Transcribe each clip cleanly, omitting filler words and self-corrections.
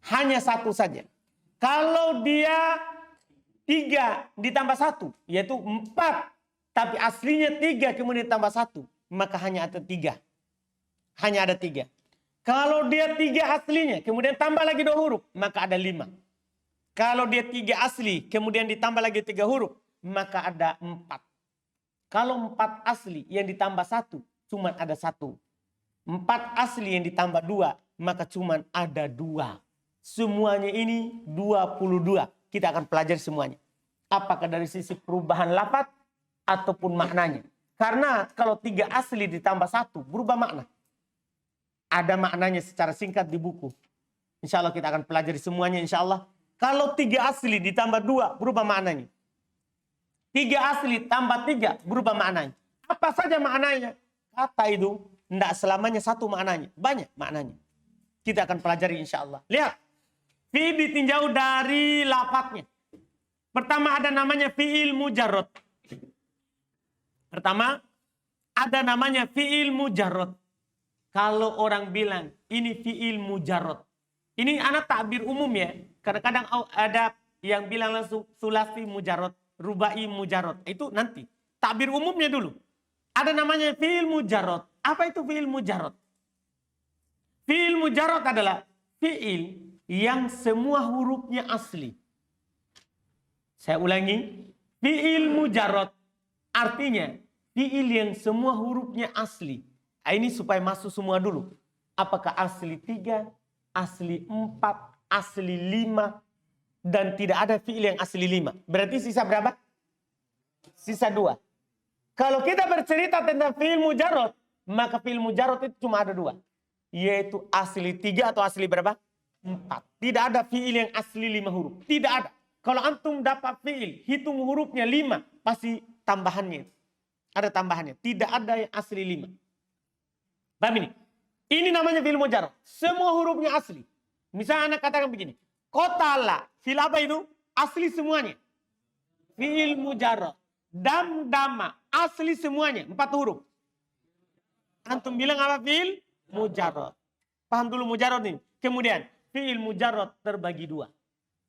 hanya satu saja. Kalau dia 3 ditambah 1, yaitu 4. Tapi aslinya 3 kemudian ditambah 1. Maka hanya ada 3. Hanya ada 3. Kalau dia 3 aslinya, kemudian tambah lagi 2 huruf, maka ada 5. Kalau dia 3 asli, kemudian ditambah lagi 3 huruf, maka ada 4. Kalau 4 asli yang ditambah 1, cuma ada 1. 4 asli yang ditambah 2, maka cuma ada 2. Semuanya ini 22. Kita akan pelajari semuanya. Apakah dari sisi perubahan lafaz ataupun maknanya. Karena kalau 3 asli ditambah 1, berubah makna. Ada maknanya secara singkat di buku. Insya Allah kita akan pelajari semuanya insya Allah. Kalau 3 asli ditambah 2, berubah maknanya. 3 asli tambah 3, berubah maknanya. Apa saja maknanya? Kata itu tidak selamanya satu maknanya. Banyak maknanya. Kita akan pelajari insya Allah. Lihat. Fi'il ditinjau dari lafadznya. Pertama ada namanya fi'il mujarrad. Pertama ada namanya fi'il mujarrad. Kalau orang bilang ini fi'il mujarrad. Ini anak takbir umum ya. Kadang-kadang ada yang bilang langsung sulasi mujarrad, rubai mujarrad. Itu nanti. Takbir umumnya dulu. Ada namanya fi'il mujarrad. Apa itu fi'il mujarrad? Fi'il mujarrad adalah fi'il yang semua hurufnya asli. Saya ulangi. Fi'il mujarrad artinya fi'il yang semua hurufnya asli. Ini supaya masuk semua dulu. Apakah asli 3, asli 4, asli 5, dan tidak ada fi'il yang asli 5. Berarti sisa berapa? Sisa 2. Kalau kita bercerita tentang fi'il mujarrad, maka fi'il mujarrad itu cuma ada 2. Yaitu asli 3 atau asli berapa? 4. Tidak ada fi'il yang asli 5 huruf. Tidak ada. Kalau antum dapat fi'il, hitung hurufnya 5, pasti tambahannya. Ada tambahannya. Tidak ada yang asli 5. Paham ini? Ini namanya fi'il mujarrad. Semua hurufnya asli. Misalnya anak katakan begini. Qatala. Fi'il apa itu? Asli semuanya. Fi'il mujarrad. Damdama. Asli semuanya. 4 huruf. Antum bilang apa fi'il? Mujarrad. Paham dulu mujarrad ini. Kemudian. Fi'il mujarrad terbagi 2.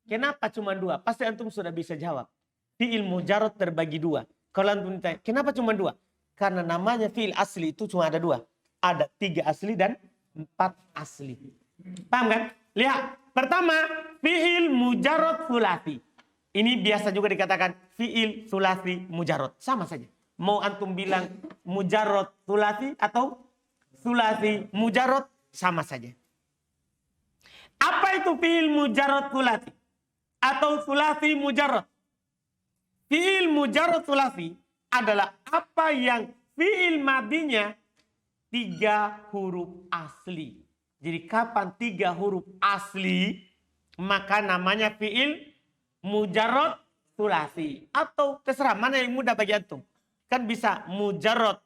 Kenapa cuma 2? Pasti antum sudah bisa jawab. Fi'il mujarrad terbagi 2. Kalau antum ditanya, kenapa cuma 2? Karena namanya fi'il asli itu cuma ada 2. Ada 3 asli dan 4 asli. Paham kan? Lihat. Pertama, fi'il mujarrad sulasi. Ini biasa juga dikatakan fi'il sulasi mujarrad. Sama saja. Mau antum bilang mujarrad sulasi atau sulasi mujarrad, sama saja. Apa itu fi'il mujarrad sulasi? Atau sulasi mujarrad? Fi'il mujarrad sulasi adalah apa yang fi'il madinya 3 huruf asli. Jadi kapan 3 huruf asli, maka namanya fi'il mujarrad sulasi. Atau terserah mana yang mudah bagi antum. Kan bisa mujarrad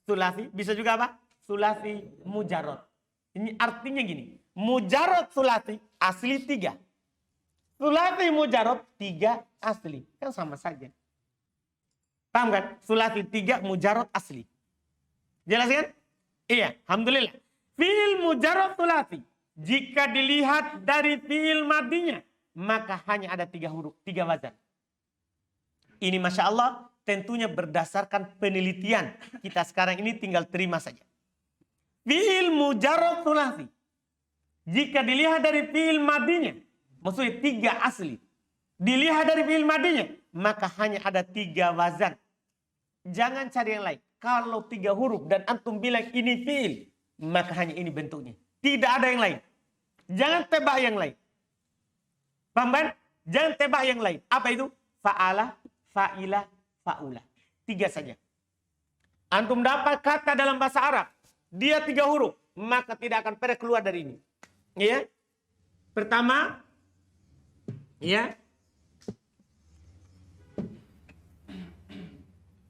sulasi, bisa juga apa? Sulasi mujarrad. Ini artinya gini. Mujarrad sulasi asli 3. Sulasi mujarrad 3 asli. Kan sama saja. Paham kan? Sulasi 3 mujarrad asli. Jelas kan? Iya, alhamdulillah. Fi'il mujarrad sulasi. Jika dilihat dari fi'il madinya, maka hanya ada 3 huruf, 3 wazan. Ini Masya Allah tentunya berdasarkan penelitian. Kita sekarang ini tinggal terima saja. Fi'il mujarrad sulasi. Jika dilihat dari fi'il madinya, maksudnya 3 asli. Dilihat dari fi'il madinya, maka hanya ada 3 wazan. Jangan cari yang lain. Kalau 3 huruf dan antum bilang ini fi'il, maka hanya ini bentuknya. Tidak ada yang lain. Jangan tebak yang lain. Paham kan? Jangan tebak yang lain. Apa itu? Fa'ala, fa'ila, fa'ula. 3 saja. Antum dapat kata dalam bahasa Arab. Dia 3 huruf. Maka tidak akan pernah keluar dari ini. Ya. Pertama. Ya.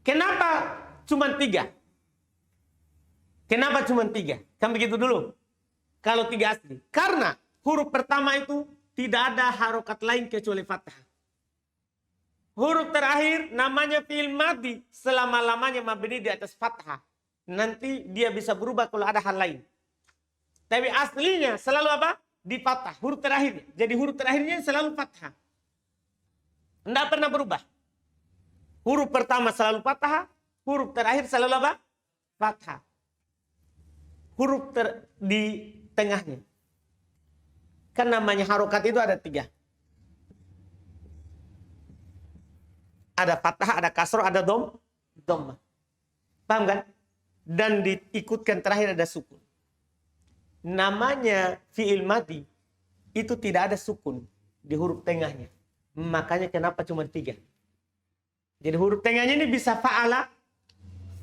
Kenapa cuma 3? Kenapa cuma 3? Kan begitu dulu. Kalau 3 asli. Karena huruf pertama itu tidak ada harokat lain kecuali fathah. Huruf terakhir namanya fi'il madi. Selama-lamanya mabni di atas fathah. Nanti dia bisa berubah kalau ada hal lain. Tapi aslinya selalu apa? di fathah. Huruf terakhirnya. Jadi huruf terakhirnya selalu fathah. Tidak pernah berubah. Huruf pertama selalu fathah. Huruf terakhir selalu apa? Fathah. Huruf di tengahnya. Kan namanya harokat itu ada 3. Ada fathah, ada kasroh, ada dhammah. Paham kan? Dan diikutkan terakhir ada sukun. Namanya fi'il madi itu tidak ada sukun di huruf tengahnya. Makanya kenapa cuma 3? Jadi huruf tengahnya ini bisa fa'ala,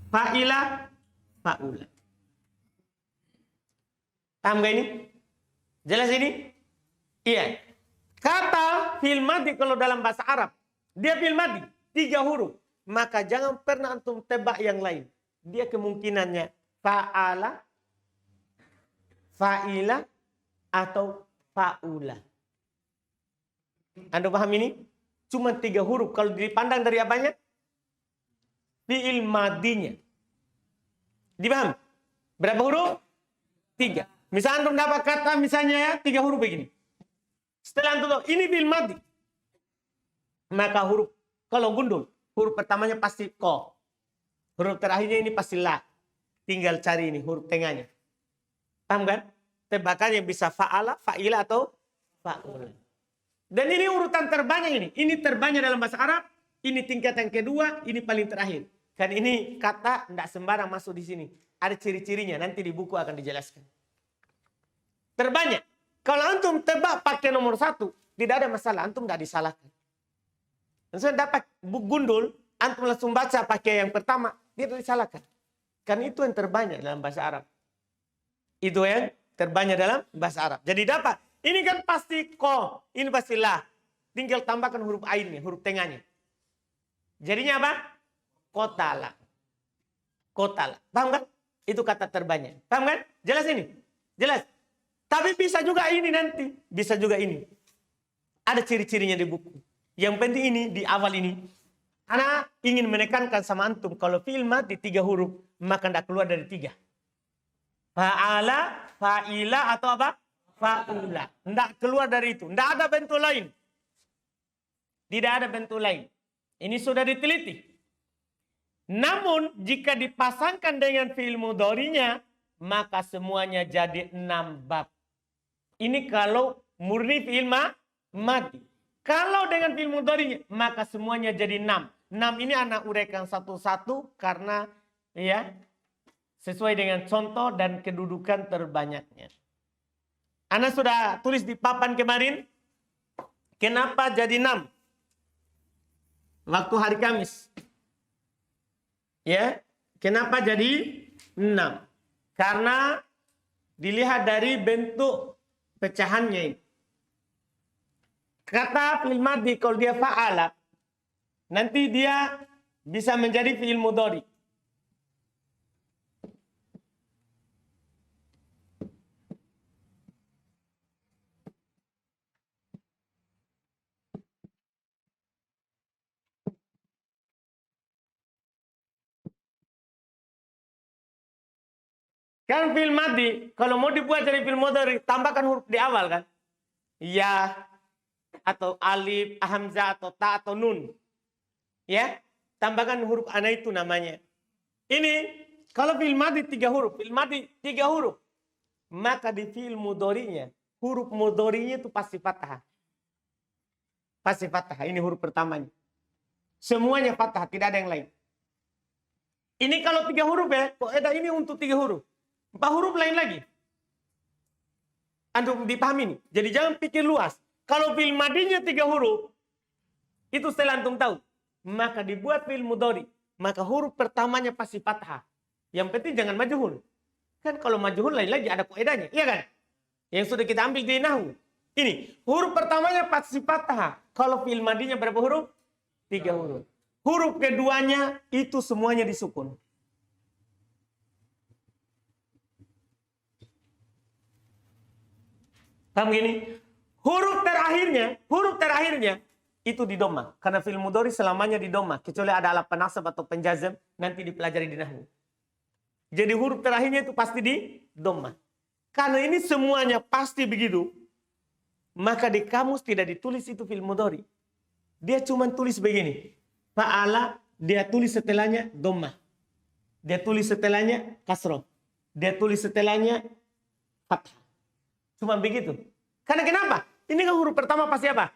fa'ila, fa'ula. Paham gak ini? Jelas ini? Iya. Kata fi'il madi kalau dalam bahasa Arab, dia fi'il madi 3 huruf. Maka jangan pernah antum tebak yang lain. Dia kemungkinannya fa'ala, fa'ila, atau fa'ula. Anda paham ini? Cuma 3 huruf. Kalau dipandang dari apanya? Fi'il madinya. Dipaham? Berapa huruf? 3. Misalnya antum dapat kata misalnya ya 3 huruf begini. Setelah antum tahu ini fi'il madi. Maka huruf kalau gundul, huruf pertamanya pasti ko. Huruf terakhirnya ini pasti la. Tinggal cari ini huruf tengahnya. Paham kan? Tebakannya bisa fa'ala, fa'ila, atau fa'ula. Dan ini urutan terbanyak ini. Ini terbanyak dalam bahasa Arab. Ini tingkat yang kedua, ini paling terakhir. Kan ini kata tidak sembarang masuk di sini. Ada ciri-cirinya, nanti di buku akan dijelaskan. Terbanyak. Kalau antum tebak pakai nomor 1, tidak ada masalah. Antum tidak disalahkan. Langsung dapat gundul, antum langsung baca pakai yang pertama, dia tidak disalahkan. Kan itu yang terbanyak dalam bahasa Arab. Itu yang terbanyak dalam bahasa Arab. Jadi dapat. Ini kan pasti ko, ini pasti la. Tinggal tambahkan huruf ainnya, huruf tengahnya. Jadinya apa? Kotala. Kotala. Paham kan? Itu kata terbanyak. Paham kan? Jelas ini? Jelas. Tapi bisa juga ini nanti. Bisa juga ini. Ada ciri-cirinya di buku. Yang penting ini, di awal ini. Ana ingin menekankan sama antum. Kalau fi'il madi 3 huruf, maka tidak keluar dari 3. Fa'ala, fa'ila, atau apa? Fa'ula. Tidak keluar dari itu. Tidak ada bentuk lain. Tidak ada bentuk lain. Ini sudah diteliti. Namun jika dipasangkan dengan fi'il mudhari'nya, maka semuanya jadi 6 bab. Ini kalau murni fi'il madi. Kalau dengan fi'il mudhari'nya, maka semuanya jadi 6. 6 ini anak uraikan satu-satu karena ya sesuai dengan contoh dan kedudukan terbanyaknya. Ana sudah tulis di papan kemarin. Kenapa jadi 6? Waktu hari Kamis. Ya, kenapa jadi 6? Karena dilihat dari bentuk pecahannya ini. Kata fi'il madhi kalau dia fa'ala, nanti dia bisa menjadi fi'il mudhari. Kan fi'il madhi, kalau mau dibuat jadi fi'il mudhari, tambahkan huruf di awal kan. Ya, atau alif, hamzah, atau ta, atau nun. Ya, tambahkan huruf ana itu namanya. Ini, kalau fi'il madhi 3 huruf, fi'il madhi 3 huruf. Maka di fi'il mudhari'nya, huruf mudhari'nya itu pasti fathah. Pasti fathah, ini huruf pertamanya. Semuanya fathah, tidak ada yang lain. Ini kalau 3 huruf ya, kok ada ini untuk 3 huruf. 4 huruf lain lagi. Antum dipahami ini. Jadi jangan pikir luas. Kalau fi'il madinya 3 huruf, itu setelah antum tahu. Maka dibuat fi'il mudhari. Maka huruf pertamanya pasti fathah. Yang penting jangan majhul. Kan kalau majhul lain lagi ada kaidahnya. Iya kan? Yang sudah kita ambil di nahwu. Ini. Huruf pertamanya pasti fathah. Kalau fi'il madinya berapa huruf? 3 huruf. Huruf keduanya itu semuanya disukun. Paham gini? Huruf terakhirnya itu di dhamma. Karena fi'il mudhari selamanya di dhamma. Kecuali ada alat penasab atau penjazam, nanti dipelajari di nahwu. Jadi huruf terakhirnya itu pasti di dhamma. Karena ini semuanya pasti begitu. maka di kamus tidak ditulis itu fi'il mudhari. Dia cuma tulis begini. Fa'ala, dia tulis setelahnya dhammah. Dia tulis setelahnya kasroh. Dia tulis setelahnya fathah. Cuma begitu. Karena kenapa? Ini kan huruf pertama pasti apa?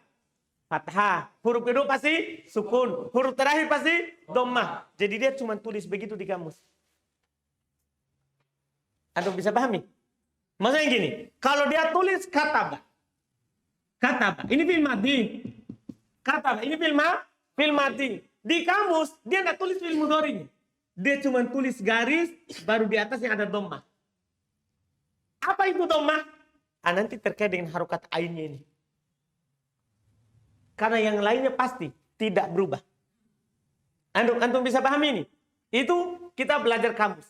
Fathah. Huruf kedua pasti sukun. Huruf terakhir pasti dhammah. Jadi dia cuma tulis begitu di kamus. Anda bisa pahami? Maksudnya gini, kalau dia tulis kataba. Kataba. Ini fi'il madhi. Kataba. Ini fi'il madhi. Di kamus dia enggak tulis fi'il mudhari. Dia cuma tulis garis, baru di atasnya ada dhammah. Apa itu dhammah? Nanti terkait dengan harokat ainnya ini. Karena yang lainnya pasti tidak berubah. Antum bisa pahami ini? Itu kita belajar kamus.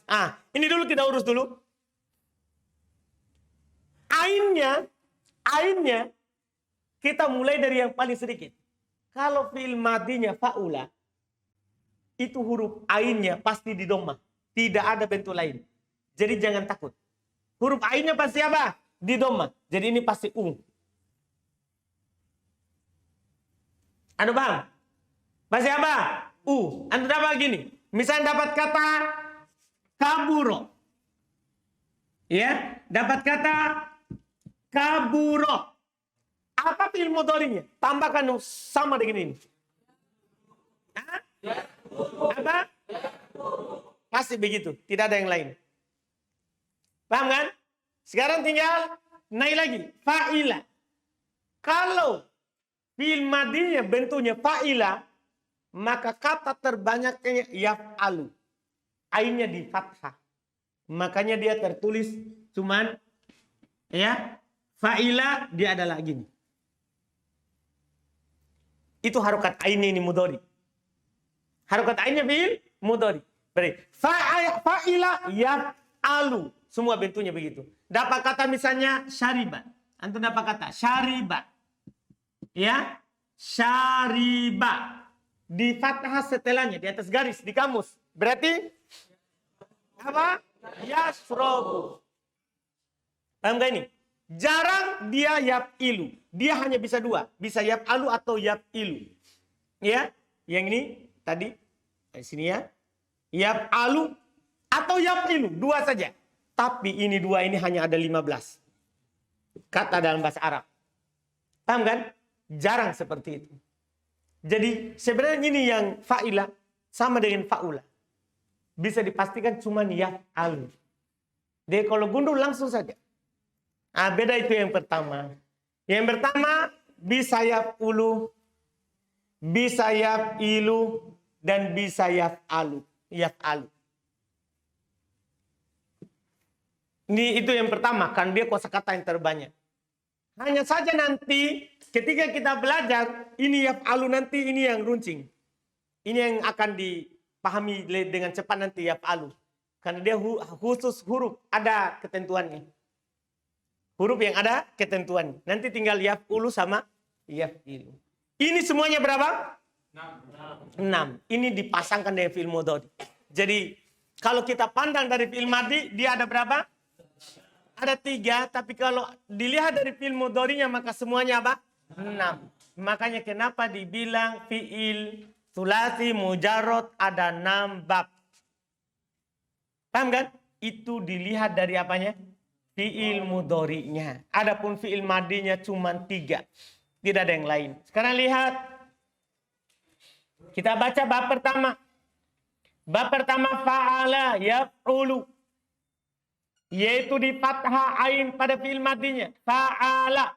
Ini dulu kita urus dulu. Ainnya kita mulai dari yang paling sedikit. Kalau fi'il madinya fa'ula, itu huruf ainnya pasti di dhammah. Tidak ada bentuk lain. Jadi jangan takut. Huruf ainnya pasti apa? Di dhammah. Jadi ini pasti Anda paham? Pasti apa? Anda dapat gini. Misalnya dapat kata kaburo. Ya, dapat kata kaburo. Apa fi'il mudhari'nya? Tambahkan sama dengan ini. Apa? Pasti begitu. Tidak ada yang lain. Paham kan? Sekarang tinggal naik lagi. Fa'ila. Kalau fi'il madhinya bentuknya fa'ila, maka kata terbanyaknya yaf'alu. Ainnya di fathah. Makanya dia tertulis cuman ya fa'ila, dia adalah gini. Itu harokat ainnya ini mudhari. Harokat ainnya fi'il mudhari. Berarti fa'ila yaf'alu. Semua bentuknya begitu. Dapat kata misalnya syariba. Antum dapat kata syariba. Ya, syariba. Di fathah setelahnya, di atas garis, di kamus. Berarti apa? Yasrobu. Paham gak ini? Jarang dia yaf'ilu. Dia hanya bisa dua. Bisa yaf'alu atau yaf'ilu. Ya, yang ini tadi. Di sini ya. Yaf'alu atau yaf'ilu. Dua saja. Tapi ini dua ini hanya ada 15 kata dalam bahasa Arab. Paham kan? Jarang seperti itu. Jadi sebenarnya ini yang fa'ila sama dengan fa'ula. Bisa dipastikan cuma yaf'alu. Jadi kalau gundul langsung saja. Beda itu yang pertama. Yang pertama bisa yaf'ulu, bisa yaf'ilu, dan bisa yaf'alu. Yaf'alu. Ini itu yang pertama, kan dia kosakata yang terbanyak. Hanya saja nanti ketika kita belajar, ini yaf'alu nanti ini yang runcing. Ini yang akan dipahami dengan cepat nanti yaf'alu. Karena dia khusus huruf, ada ketentuannya. Huruf yang ada ketentuannya. Nanti tinggal yaf'ulu sama yaf'ilu. Ini semuanya berapa? 6. Ini dipasangkan dengan fi'il mudhari. Jadi kalau kita pandang dari fi'il madhi, dia ada berapa? Ada 3, tapi kalau dilihat dari fi'il mudhari'nya maka semuanya apa? 6. Makanya kenapa dibilang fi'il tsulats mujarrad ada 6 bab. Paham kan? Itu dilihat dari apanya? Fi'il mudhari'nya. Adapun fi'il madhinya cuma 3. Tidak ada yang lain. Sekarang lihat. Kita baca bab pertama. Bab pertama fa'ala yaf'ulu. Yaitu di fathah ain pada fi'il madhinya. Fa'ala.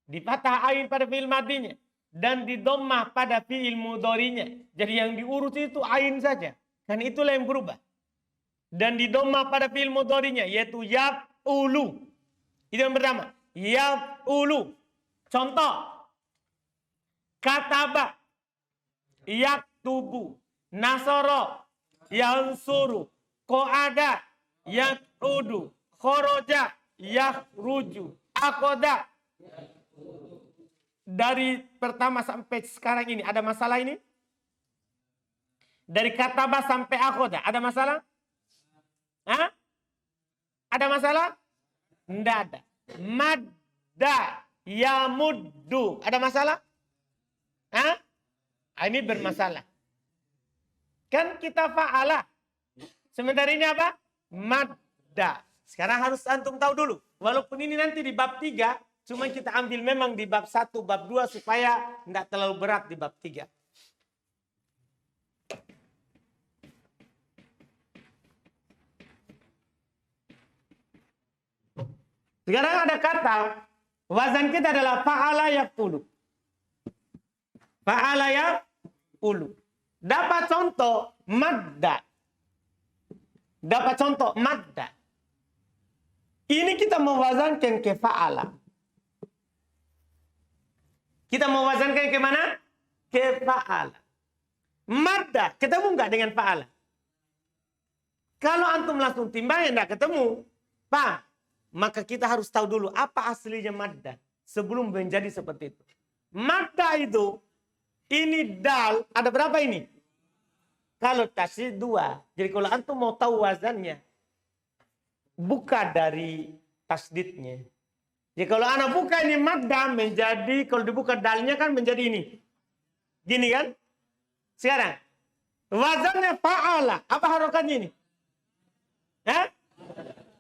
Di fathah ain pada fi'il madhinya. Dan di dhammah pada fi'il mudhari'nya. Jadi yang diurut itu ain saja. Kan itulah yang berubah. Dan di dhammah pada fi'il mudhari'nya. Yaitu yaf'ulu. Itu yang pertama. Yaf'ulu. Contoh. Kataba. Yaktubu. Nasoro. Yansuru. Qa'ada. Yak'udu, khoroja, yakhruju, akoda. Dari pertama sampai sekarang ini ada masalah ini? Dari kataba sampai akoda ada masalah? Ada masalah? Tidak ada. Madda yamuddu. Ada masalah? Hah? Ini bermasalah. Kan kita fa'ala. Sementara ini apa? Madda. Sekarang harus antum tahu dulu. Walaupun ini nanti di bab 3, cuma kita ambil memang di bab 1, bab 2 supaya tidak terlalu berat di bab 3. Sekarang ada kata, wazan kita adalah fa'ala yaf'ulu. Fa'ala yaf'ulu. Dapat contoh madda. Dapat contoh madda. Ini kita mewazankan ke fa'ala. Kita mewazankan ke mana? Ke fa'ala. Madda, ketemu enggak dengan fa'ala? Kalau antum langsung timbang, enggak ketemu. Paham? Maka kita harus tahu dulu apa aslinya madda sebelum menjadi seperti itu. Madda itu, ini dal, ada berapa ini? Kalau tasydid 2. Jadi kalau antum mau tahu wazannya, buka dari tasdidnya. Jadi kalau anak buka ini madda menjadi, kalau dibuka dalnya kan menjadi ini. Gini kan? Sekarang, wazannya fa'ala. Apa harokatnya ini? Hah?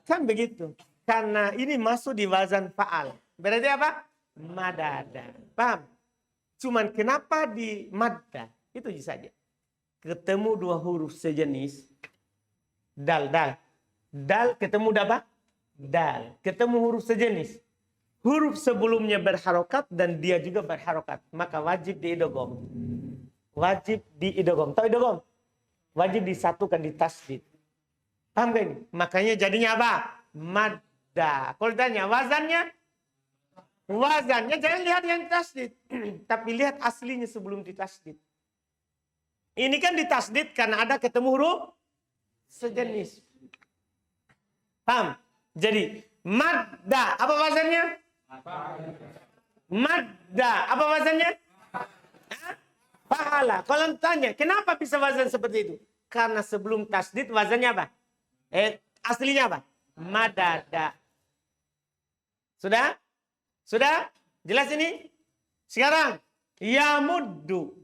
Kan begitu. Karena ini masuk di wazan fa'al. Berarti apa? Madada. Paham? Cuman kenapa di madda? Itu saja. Ketemu dua huruf sejenis. Dal. Dal ketemu apa? Dal. Ketemu huruf sejenis. Huruf sebelumnya berharokat dan dia juga berharokat. Maka wajib diidgham. Wajib diidgham. Tahu idgham? Wajib disatukan di tasdid. Paham gak ini? Makanya jadinya apa? Madda. Kalau ditanya wazannya? Wazannya jangan lihat yang tasdid. Tapi lihat aslinya sebelum ditasdid. Ini kan ditasdid karena ada ketemu huruf sejenis. Paham? Jadi madda. Apa wazannya? Madda. Apa wazannya? Fa'ala. Kalau tanya, kenapa bisa wazan seperti itu? Karena sebelum tasdid wazannya apa? Aslinya apa? Madada. Sudah? Sudah? Jelas ini? Sekarang, yamuddu.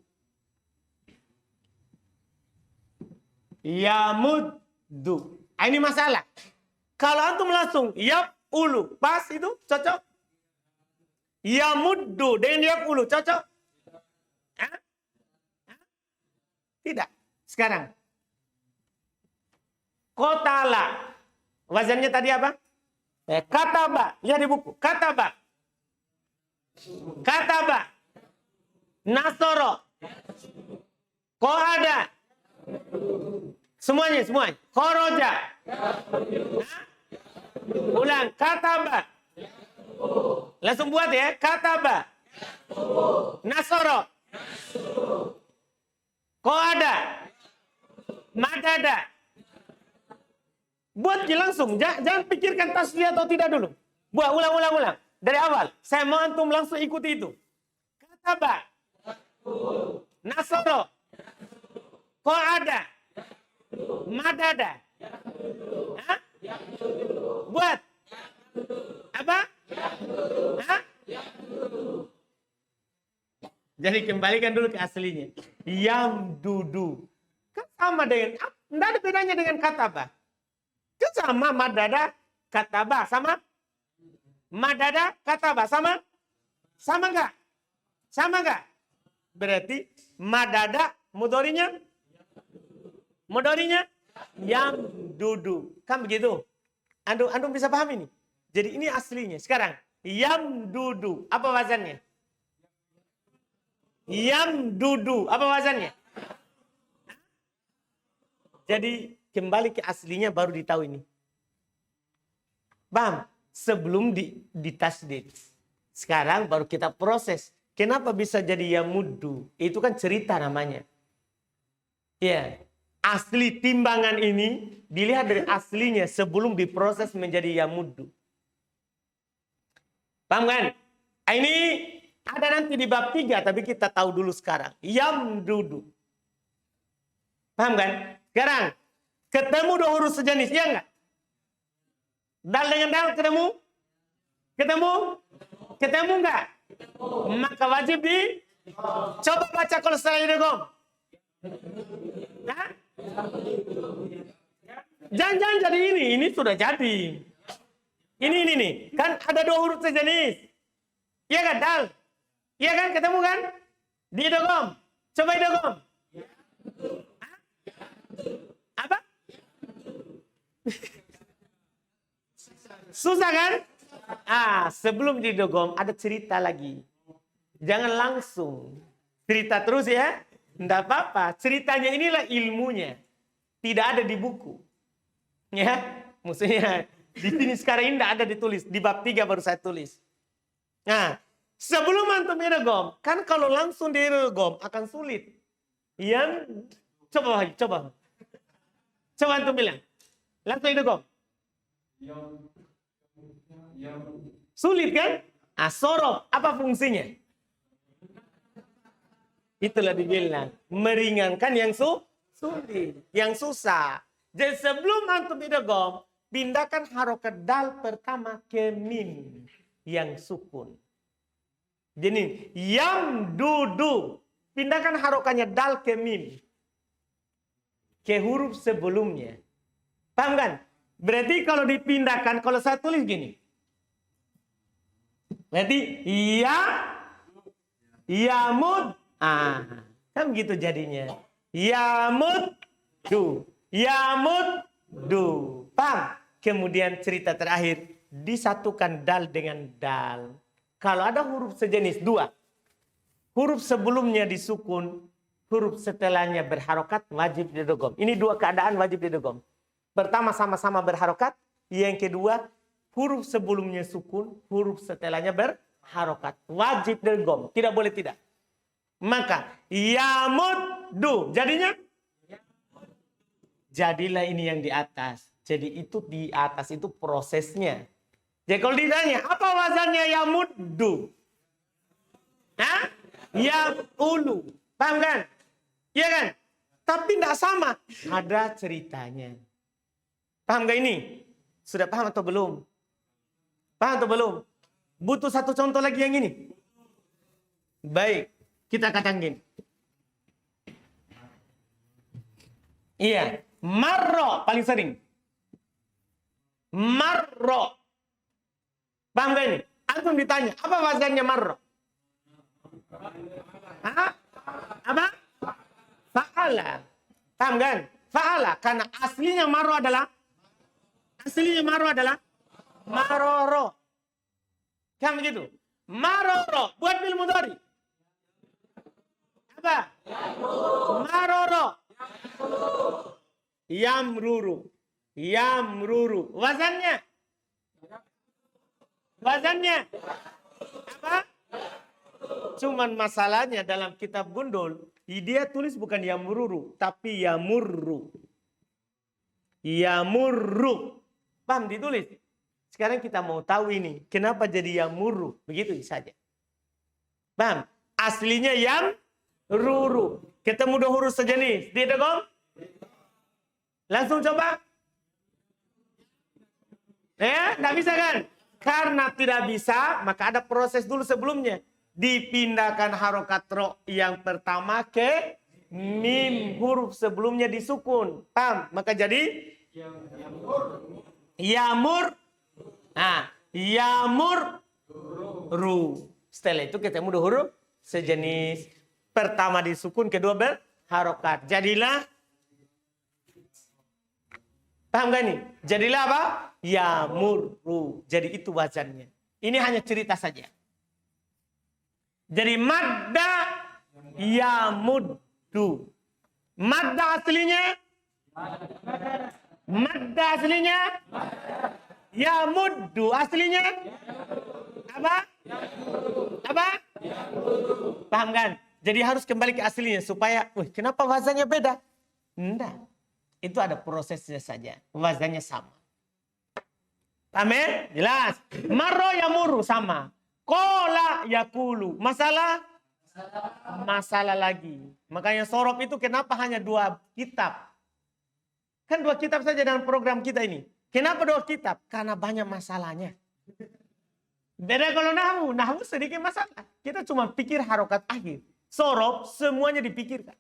Yamuddu. Ini masalah. Kalau antum langsung yaf'ulu, pas itu cocok? Yamuddu dengan yaf'ulu cocok? Hah? Tidak. Sekarang. Qatala. Wazannya tadi apa? Kataba. Lihat di buku. Kataba. Kataba. Nasoro. Qa'ada. Semuanya. Kharaja. Ulang. Kataba. Langsung buat ya. Kataba. Nasoro. Qa'ada. Madada. Buat langsung, jangan pikirkan tasdid atau tidak dulu. Buat ulang. Dari awal. Saya mau antum langsung ikuti itu. Kataba. Nasoro. Qa'ada. Madada. Hah? Buat. Apa? Hah? Jadi kembalikan dulu ke aslinya. Yamdudu. Kan sama dengan, tidak ada bedanya dengan kataba. Kan sama madada kataba sama madada kataba sama enggak? Sama enggak? Berarti madada mudhari'nya yamdudu. Kan begitu? Antum bisa paham ini? Jadi ini aslinya. Sekarang yamdudu apa wazannya? Yamdudu apa wazannya? Jadi kembali ke aslinya baru ditahu ini. Paham? Sebelum ditasdid. Sekarang baru kita proses. Kenapa bisa jadi yamuddu? Itu kan cerita namanya. Ya, asli timbangan ini dilihat dari aslinya sebelum diproses menjadi yamuddu. Paham kan? Ini ada nanti di bab 3 tapi kita tahu dulu sekarang. Yamdudu. Paham kan? Sekarang ketemu dua huruf sejenis, ya enggak? Dal dengan dal ketemu? Ketemu nggak? Maka wajib di. Coba baca kalau setelah idgham. Hah? Jangan jadi ini sudah jadi. Ini nih, kan ada dua huruf sejenis. Iya kan, dal? Iya kan, ketemu kan? Di idgham. Coba idgham. Apa? Susah kan? Sebelum di idgham ada cerita lagi. Jangan langsung cerita terus ya. Enggak apa-apa. Ceritanya inilah ilmunya. Tidak ada di buku. Ya, maksudnya di sini sekarang ini tidak ada ditulis. Di bab 3 baru saya tulis. Nah, sebelum antum idgham, kan kalau langsung di idgham akan sulit. Yang coba antum bilang. Langsung idgham. Sulit kan? Sorof, apa fungsinya? Itulah dibilang meringankan yang sulit, yang susah. Jadi sebelum antum idgham, pindahkan harokat dal pertama ke mim yang sukun. Jadi yang dudu, pindahkan harokatnya dal ke mim, ke huruf sebelumnya. Paham kan? Berarti kalau dipindahkan, kalau saya tulis gini, berarti yamud. Kan gitu jadinya. Yamuddu. Paham? Kemudian cerita terakhir, disatukan dal dengan dal. Kalau ada huruf sejenis dua, huruf sebelumnya disukun, huruf setelahnya berharokat, wajib didgham. Ini dua keadaan wajib didgham. Pertama sama-sama berharokat, yang kedua huruf sebelumnya sukun, huruf setelahnya berharokat, wajib didgham, tidak boleh tidak. Maka yamuddu jadinya jadilah ini yang di atas. Jadi itu di atas itu prosesnya. Jadi kalau ditanya apa wazannya yamuddu? Yamulu. Paham kan? Iya kan? Tapi tidak sama. Ada ceritanya. Paham gak ini? Sudah paham atau belum? Paham atau belum? Butuh satu contoh lagi yang ini. Baik. Kita katakan gini. Iya. Marro paling sering. Marro. Paham gak ini? Antum ditanya, apa wazannya marro? Apa? Fa'ala. Paham kan? Fa'ala. Karena aslinya marro adalah maroro. Kan begitu? Maroro. Buat bil mudhari. Apa? Maroro. Yamruru. Wazannya apa? Cuman masalahnya dalam kitab Gundul, dia tulis bukan yamruru, tapi yamurru. Paham ditulis? Sekarang kita mau tahu ini, kenapa jadi yamurru? Begitu saja. Paham? Aslinya yamruru. Ketemu dua huruf sejenis. Didgham? Langsung coba. Nggak bisa kan? Karena tidak bisa, maka ada proses dulu sebelumnya. Dipindahkan harokat ro yang pertama ke mim, huruf sebelumnya disukun. Paham? Maka jadi yamur. Yamurru. Setelah itu ketemu dua huruf sejenis. Pertama disukun, kedua berharokat. Jadilah. Paham gak nih? Jadilah apa? Yamurru. Jadi itu wazannya. Ini hanya cerita saja. Jadi madda yamuddu. Madda aslinya yamuddu. Aslinya apa? Paham kan? Jadi harus kembali ke aslinya supaya, kenapa wazannya beda? Enggak. Itu ada prosesnya saja. Wazannya sama. Paham ya? Jelas. Marro yamuru sama. Kola yakulu. Masalah lagi. Makanya sorof itu kenapa hanya 2 kitab? Kan 2 kitab saja dalam program kita ini. Kenapa 2 kitab? Karena banyak masalahnya. Beda kalau nahwu. Nahwu sedikit masalah. Kita cuma pikir harokat akhir. Sorof semuanya dipikirkan.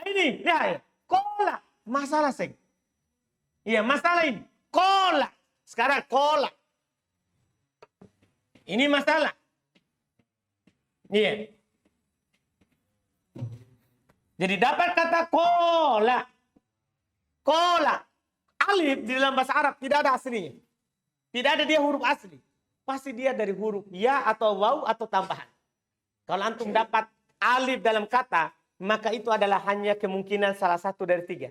Ini, ya. Kola. Masalah, Seng. Iya, masalah ini. Kola. Sekarang kola. Ini masalah. Iya. Jadi dapat kata kola. Kola. Alif di dalam bahasa Arab tidak ada aslinya. Tidak ada dia huruf asli. Pasti dia dari huruf ya atau waw atau tambahan. Kalau antum dapat alif dalam kata, maka itu adalah hanya kemungkinan salah satu dari tiga.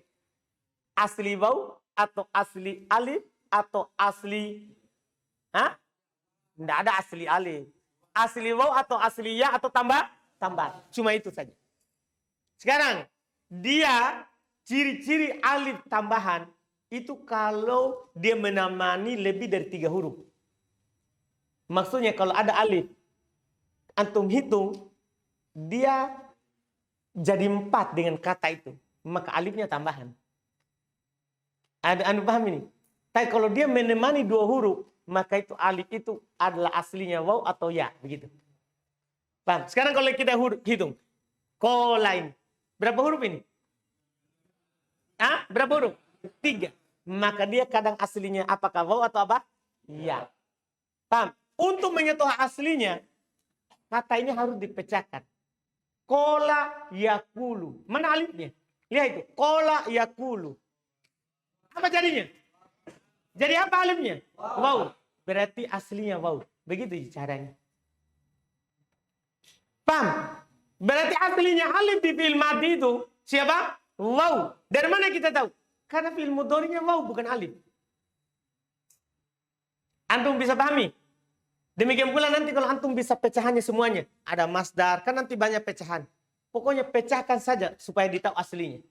Asli waw atau asli alif atau asli... Tidak ada asli alif. Asli waw atau asli ya atau tambahan. Cuma itu saja. Sekarang, dia ciri-ciri alif tambahan itu kalau dia menamani lebih dari 3 huruf. Maksudnya kalau ada alif, antum hitung, dia jadi 4 dengan kata itu. Maka alifnya tambahan. Anda paham ini? Tapi kalau dia menemani 2 huruf, maka itu alif itu adalah aslinya waw atau ya. Begitu. Paham? Sekarang kalau kita hitung. Kola ini. Berapa huruf ini? Berapa huruf? 3. Maka dia kadang aslinya apakah waw atau apa? Ya. Paham? Untuk menyentuh aslinya, kata ini harus dipecahkan. Kola yakulu. Mana alifnya? Lihat itu. Kola yakulu. Apa jadinya? Jadi apa alifnya? Waw. Berarti aslinya waw. Begitu caranya. Paham? Berarti aslinya alif di fi'il madhi itu siapa? Waw. Dari mana kita tahu? Karena fi'il mudhari'nya waw bukan alif. Antum bisa pahami? Demikian pula nanti kalau antum bisa pecahannya semuanya. Ada masdar, kan nanti banyak pecahan. Pokoknya pecahkan saja supaya ditahu aslinya.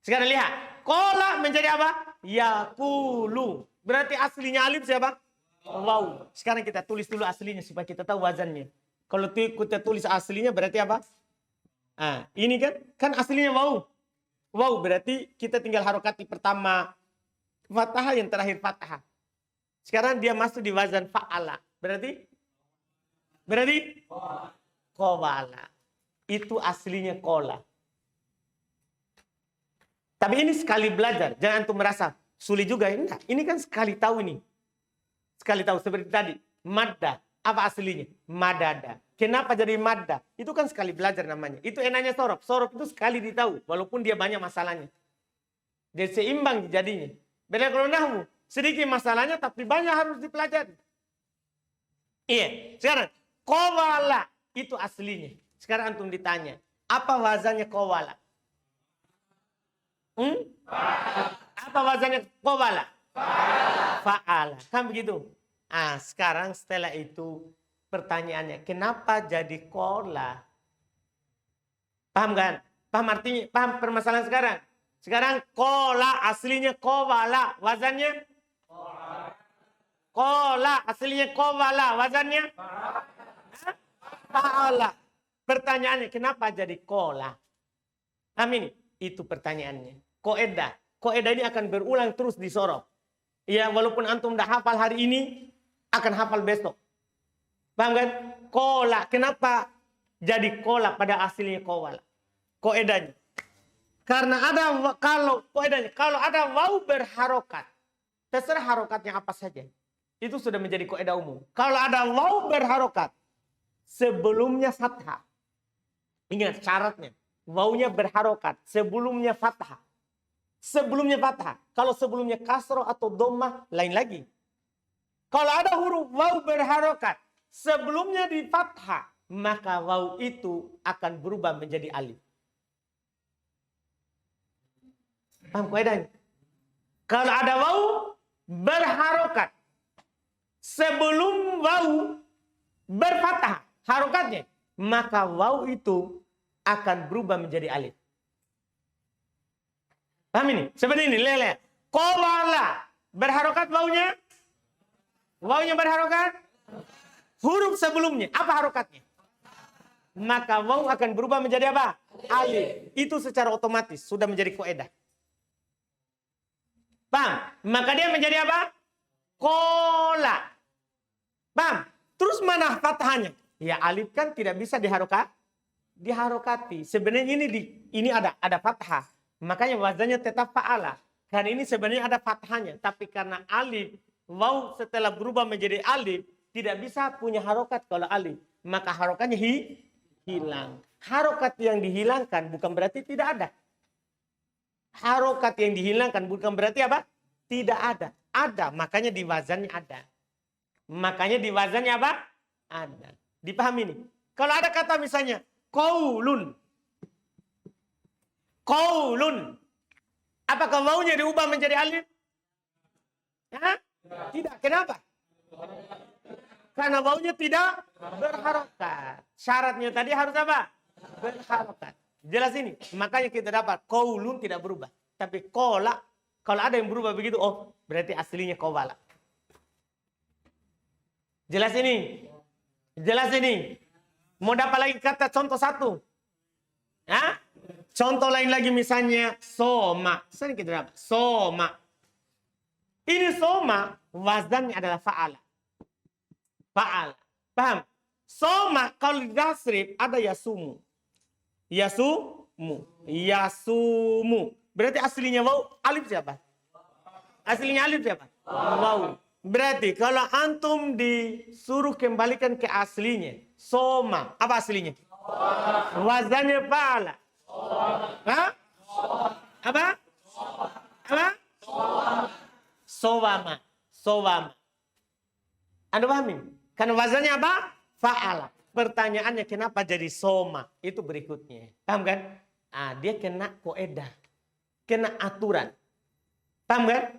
Sekarang lihat. Kola menjadi apa? Yakulu. Berarti aslinya alif siapa? Waw. Sekarang kita tulis dulu aslinya supaya kita tahu wazannya. Kalau kita tulis aslinya berarti apa? Ini kan aslinya waw. Waw berarti kita tinggal harokati pertama fathah, yang terakhir fathah. Sekarang dia masuk di wazan fa'ala. Berarti qawala. Itu aslinya kola. Tapi ini sekali belajar. Jangan antum merasa sulit juga. Enggak. Ini kan sekali tahu ini. Sekali tahu seperti tadi. Madda. Apa aslinya? Madada. Kenapa jadi madda? Itu kan sekali belajar namanya. Itu enaknya sorof. Sorof itu sekali ditahu. Walaupun dia banyak masalahnya. Dia seimbang jadinya. Beda kalau nahwu. Sedikit masalahnya tapi banyak harus dipelajari. Iya. Sekarang. Qawala. Itu aslinya. Sekarang antum ditanya. Apa wazannya qawala? Apa wazannya qawala? Fa'ala. Kan begitu? Sekarang setelah itu pertanyaannya, kenapa jadi kola? Paham kan? Paham artinya? Paham permasalahan sekarang? Sekarang kola aslinya kowala, wazannya? Kola aslinya kowala, wazannya? Fa'ala. Pertanyaannya, kenapa jadi kola? Amin. Itu pertanyaannya. Koedah ini akan berulang terus di sorof. Ya, walaupun antum dah hafal hari ini, akan hafal besok. Paham kan? Kola. Kenapa jadi kola pada aslinya kowala? Koedahnya. Karena kalau ada waw berharokat, terserah harokatnya apa saja. Itu sudah menjadi koedah umum. Kalau ada waw berharokat, sebelumnya fathah. Ingat syaratnya. Wawnya berharokat. Sebelumnya fathah. Sebelumnya fathah. Kalau sebelumnya kasroh atau dhammah, lain lagi. Kalau ada huruf waw berharokat, sebelumnya di fathah, maka waw itu akan berubah menjadi alif. Paham kaidahnya? Kalau ada waw berharokat, sebelum waw berfathah, harokatnya, maka waw itu akan berubah menjadi alif. Paham ini? Seperti ini, lihat. Qawala berharokat wawnya? Wawnya berharokat? Huruf sebelumnya, apa harokatnya? Maka waw akan berubah menjadi apa? Alif. Itu secara otomatis sudah menjadi koedah. Paham? Maka dia menjadi apa? Kola. Paham? Terus mana fathahnya? Ya alif kan tidak bisa diharokati. Sebenarnya ini ada fathah. Makanya wazannya tetap fa'ala. Karena ini sebenarnya ada fathahnya. Tapi karena alif, waw setelah berubah menjadi alif, tidak bisa punya harokat kalau alif. Maka harokatnya hilang. Harokat yang dihilangkan bukan berarti tidak ada. Harokat yang dihilangkan bukan berarti apa? Tidak ada. Ada, makanya di wazannya ada. Makanya di wazannya apa? Ada. Dipahami ini? Kalau ada kata misalnya, qaulun. Qaulun. Apakah wawunya diubah menjadi alif? Hah? Tidak. Kenapa? Karena wawunya tidak berharokat. Syaratnya tadi harus apa? Berharokat. Jelas ini. Makanya kita dapat qaulun tidak berubah. Tapi qola, kalau ada yang berubah begitu, oh berarti aslinya qawala. Jelas ini? Jelas ini? Mau dapat lagi kata contoh satu? Hah? Contoh lain lagi misalnya soma. Sini kita dapat soma. Ini soma wazannya adalah fa'ala. Fa'ala. Paham? Soma kalau di tasrif ada yasumu. Yasumu. Berarti aslinya waw alif siapa? Aslinya alif siapa? Waw. Berarti kalau antum disuruh kembalikan ke aslinya. Soma. Apa aslinya? Wazannya fa'ala. Hah? Apa? Apa? Sowama. Anda pahami? Karena wazannya apa? Fa'ala. Pertanyaannya kenapa jadi soma? Itu berikutnya. Paham kan? Dia kena koedah. Kena aturan. Paham kan?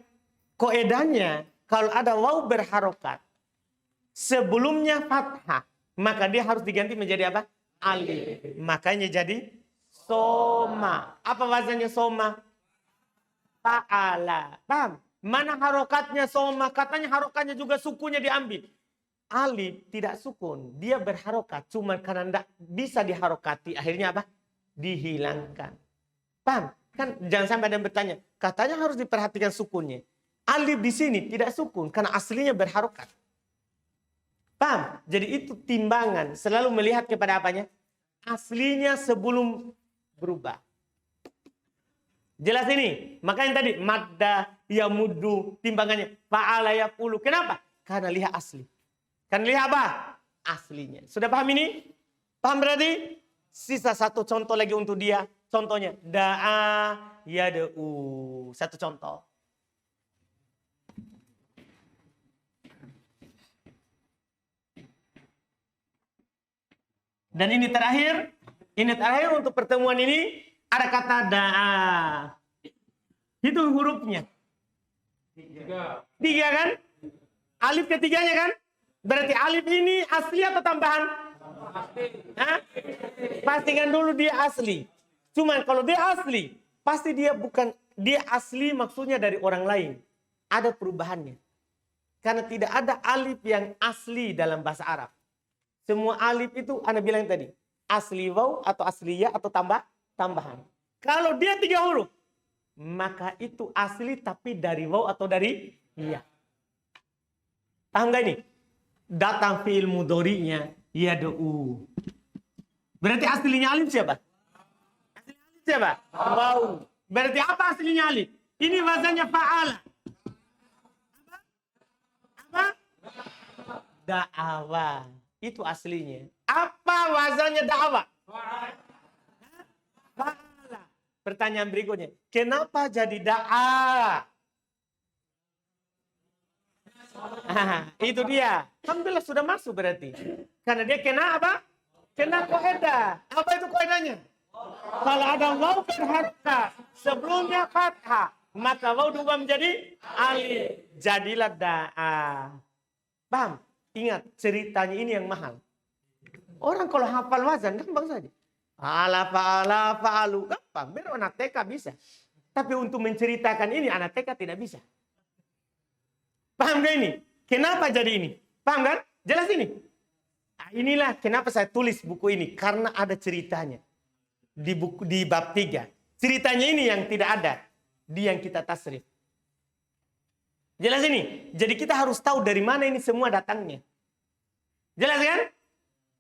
Koedahnya kalau ada waw berharokat. Sebelumnya fathah. Maka dia harus diganti menjadi apa? Alif. Makanya jadi soma. Apa wazannya soma? Fa'ala. Paham? Mana harokatnya soma? Katanya harokatnya juga sukunya diambil. Alif tidak sukun. Dia berharokat. Cuma karena tidak bisa diharokati. Akhirnya apa? Dihilangkan. Paham? Kan jangan sampai ada yang bertanya. Katanya harus diperhatikan sukunnya. Alif di sini tidak sukun. Karena aslinya berharokat. Paham? Jadi itu timbangan. Selalu melihat kepada apanya? Aslinya sebelum berubah. Jelas ini? Makanya tadi madda, yamudu, timbangannya. Fa'ala yaqulu. Kenapa? Karena lihat asli. Karena lihat apa? Aslinya. Sudah paham ini? Paham berarti? Sisa satu contoh lagi untuk dia. Contohnya. Da'a yada'u. Satu contoh. Dan ini terakhir. Ini terakhir untuk pertemuan ini. Ada kata da'a. Itu hurufnya. Tiga kan? Alif ketiganya kan? Berarti alif ini asli atau tambahan? Hah? Pastikan dulu dia asli. Cuman kalau dia asli, pasti dia bukan, dia asli maksudnya dari orang lain. Ada perubahannya. Karena tidak ada alif yang asli dalam bahasa Arab. Semua alif itu Anda bilang tadi. Asli waw atau asli ya atau tambahan. Kalau dia 3 huruf, maka itu asli tapi dari waw atau dari ya. Paham gak ini? Datang fi'il mudhari'nya yad'u. Berarti aslinya alif siapa? Aslinya alif siapa? Waw. Berarti apa aslinya alif? Ini wazannya fa'ala. Apa? Da'awa. Itu aslinya. Apa wazannya da'awa? Fa'ala. Pertanyaan berikutnya. Kenapa jadi da'a? Itu dia. Alhamdulillah sudah masuk berarti. Karena dia kena apa? Kena koedah. Apa itu koedahnya? Kalau ada waw berharokat sebelumnya fathah, maka waw diubah menjadi alif. Jadilah da'a. Paham? Ingat ceritanya ini yang mahal. Orang kalau hafal wazan gampang saja. Fa'ala fa'alu gampang. Biar anak TK bisa. Tapi untuk menceritakan ini anak TK tidak bisa. Paham gak ini? Kenapa jadi ini? Paham kan? Jelas ini? Nah, inilah kenapa saya tulis buku ini. Karena ada ceritanya. Di bab 3. Ceritanya ini yang tidak ada. Di yang kita tasrif. Jelas ini? Jadi kita harus tahu dari mana ini semua datangnya. Jelas kan?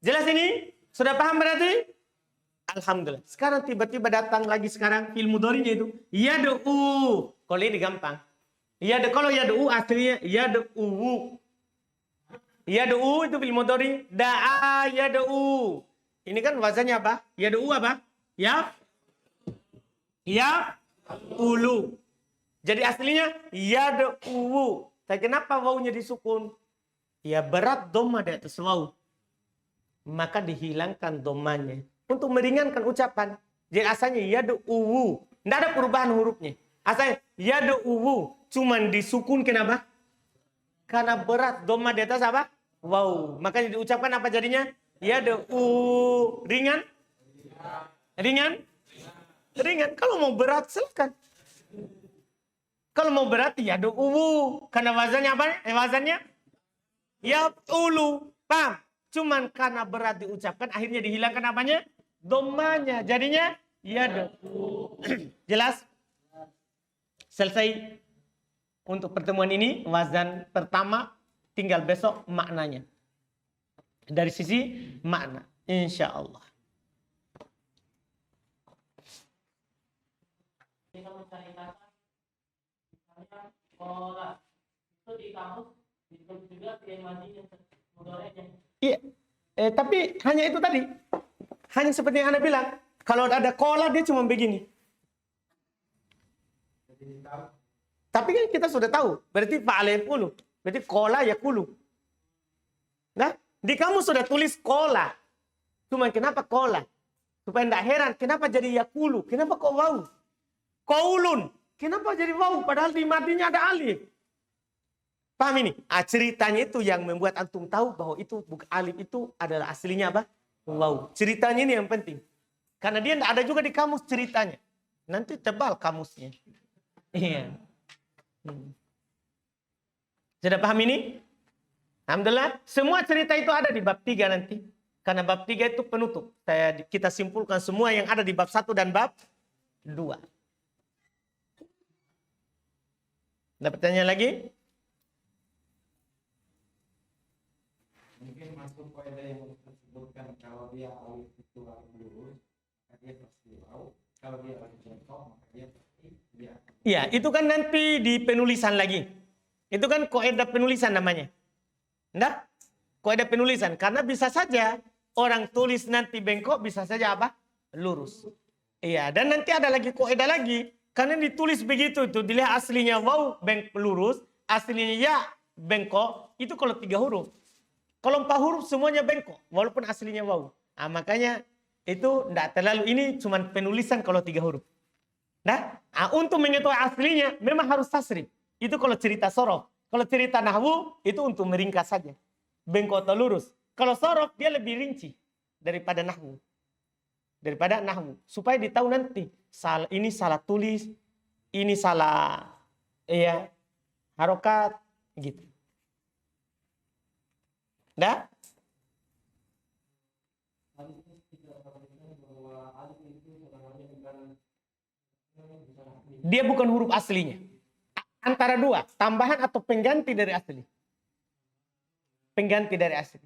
Jelas ini? Sudah paham berarti? Alhamdulillah. Sekarang tiba-tiba datang lagi sekarang fi'il mudhari'nya itu yad'u. Kalau ini gampang. Kalau yad'u aslinya yad'u. Yad'u itu fi'il mudhari'. Da'a yad'u. Ini kan wazannya apa? Yad'u apa? Ulu. Jadi aslinya yad'u. Tapi kenapa wawunya disukun? Ya berat dhamma di atas wawu. Maka dihilangkan dhammanya untuk meringankan ucapan. Jadi asalnya yad'u. Tidak ada perubahan hurufnya. Asalnya yad'u. Cuman disukun kenapa? Karena berat dhamma di atas apa? Wawu. Makanya diucapkan apa jadinya? Yad'u. Ringan? Ringan? Ringan. Kalau mau berat silakan. Kalau mau berat yad'u. Karena wazannya apa? Wazannya yaf'ulu. Paham? Cuman karena berat diucapkan akhirnya dihilangkan apanya? Dhammanya. Jadinya yad'u. Jelas? Selesai untuk pertemuan ini. Wazan pertama tinggal besok maknanya. Dari sisi makna. Insya Allah. Kita mencari kata misalnya kola itu di kamus disebut juga fi'il madhi yang mudhari'nya. Iya. Tapi hanya itu tadi. Hanya seperti yang Anda bilang. Kalau ada kola dia cuma begini. Tapi kan kita sudah tahu. Berarti fa'ala yaqulu. Berarti kola yaqulu. Nah, di kamu sudah tulis kola. Cuma kenapa kola? Supaya tidak heran. Kenapa jadi yaqulu? Kenapa kok wawu? Qaulun. Kenapa jadi wawu? Padahal di madinya ada alif. Paham ini? Ceritanya itu yang membuat antum tahu bahwa itu bukan alif itu adalah aslinya apa? Wawu. Ceritanya ini yang penting. Karena dia tidak ada juga di kamus ceritanya. Nanti tebal kamusnya. Iya. Sudah paham ini? Alhamdulillah. Semua cerita itu ada di bab 3 nanti. Karena bab 3 itu penutup. Kita simpulkan semua yang ada di bab 1 dan bab 2. Ada pertanyaan lagi? Mungkin masuk kaidah yang disebutkan kalau dia alif itu alif lurus, maka dia pasti wawu. Kalau dia alif jengkok, maka dia pasti dia. Iya, itu kan nanti di penulisan lagi. Itu kan kaidah penulisan namanya. Enggak? Kaidah penulisan. Karena bisa saja orang tulis nanti bengkok, bisa saja apa? Lurus. Iya, dan nanti ada lagi kaidah lagi. Karena ditulis begitu itu, dilihat aslinya wawu lurus, aslinya ya bengkok, itu kalau 3 huruf. Kalau 4 huruf semuanya bengkok, walaupun aslinya wawu. Nah, makanya itu tidak terlalu, ini cuma penulisan kalau 3 huruf. Nah, untuk mengetahui aslinya memang harus tasrif. Itu kalau cerita sorof. Kalau cerita nahwu itu untuk meringkas saja. Bengkok atau lurus. Kalau sorof dia lebih rinci daripada nahwu. Supaya ditahu nanti ini salah tulis, ini salah harokat gitu. Dah? Dia bukan huruf aslinya. Antara 2, tambahan atau pengganti dari asli. Pengganti dari asli.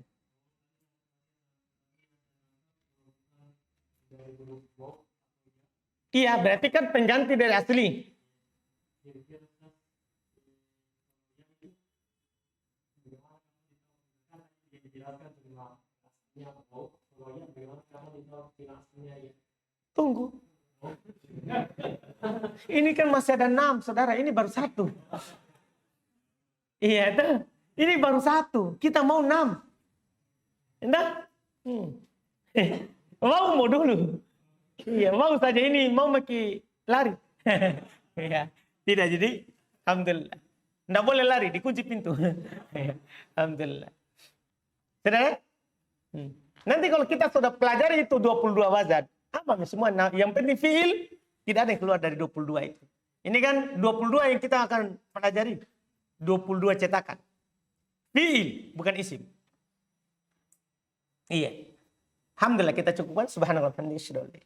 Iya, berarti kan pengganti dari asli. Tunggu. Ini kan masih ada 6, saudara. Ini baru 1. Iya, itu. Ini baru 1. Kita mau 6. Enggak? Mau dulu. Iya, mau saja ini. Mau maki lari. Iya. Tidak, jadi alhamdulillah. Enggak boleh lari, dikunci pintu. Alhamdulillah. Saudara? Nanti kalau kita sudah pelajari itu 22 wazan. Apa semua? Nah, yang penting fi'il. Tidak ada yang keluar dari 22 itu. Ini kan 22 yang kita akan pelajari. 22 cetakan. Fi'il, bukan isim. Iya. Alhamdulillah kita cukupkan. Subhanallah. Alhamdulillah.